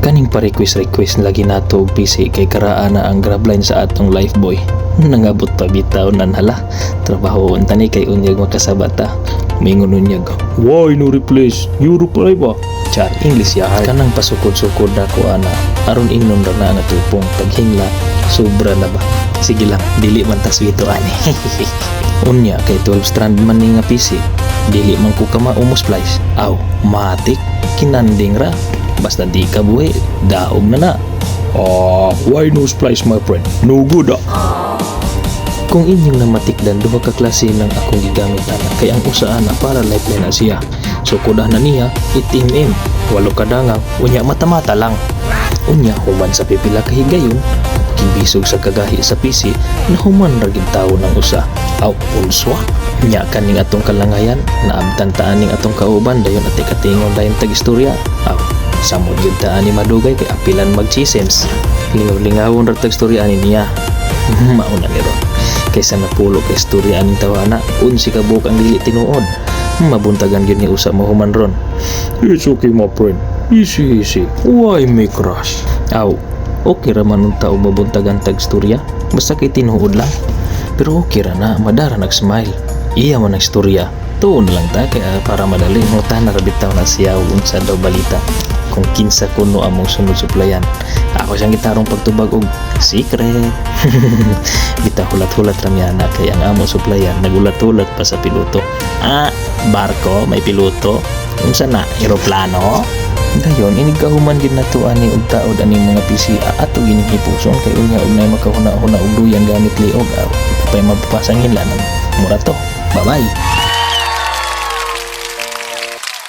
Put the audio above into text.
Kaning pa-request lagi nato og PC kay karaan na ang grabline sa atong Lifeboy. Nangabot pa bitaw nan hala. Trabaho tani kay unyag makasabata. Mingon unyag, "Why no replace? You reply ba?" Char English ya kanang pasukod-sukod na ko ana. Aron ingnon ra na natupong paghingla. Sobra na ba? Sige lang, dili man tas wito ani. Unya kay 12 strand man ni nga PC. Dili man ko ka maumos-splice. Aw, matik kinanding ra. Basta di ka buhi, daog na na. Why no splice my friend? No good Kung inyong namatikdan, duha ka klase lang akong gigamit ana. Kay ang usa ana para lifeline na siya. So kudah na niya, itim-im. 8 kadangang, unya mata-mata lang. Unya human sa pipila ka higayon, kibisog sa kagahi sa PC, na human ragid tao ng usa. Aw, unswa. Nya kaning atong kalangayan, naabtan taan ning atong kauban dayon atik-atingon dayon tag-istorya. Aw, samod yun taan ni madugay kay apilan mag-chisems. Lingaw-lingawon ra tag-istorya ani niya. Mauna ni ron. Kaysa napulo kay istorya aning tawana, unsi ka buok ang dili tinuod. Mabuntagan gyud ni usa mahuman ron. It's okay my friend. Easy. Why make rush? Aw, okay ra man unta og mabuntagan tag-istorya. Basta kay tinuod lang. Pero okay ra na, madara nag-smile. Iya man ang istorya. Tuon lang ta kaya para madali ngutan na rabitaw na siya unsa daw balita. Kung kinsa kuno among sunod suplayan. Ako siyang gitarong pagtubag og secret. Bitaw hulat-hulat ra miya na kay ang among suplayan nagulat-ulat pa sa piloto. Barko may piloto. Unsa na eroplano? Dayon inig kahuman gid nato ani og taod ani mga PC ato gining hipuson kay unya og nay makahuna-huna og duyan gamit liog. Pay mapapasangin lanan. Mura to. Bye-bye.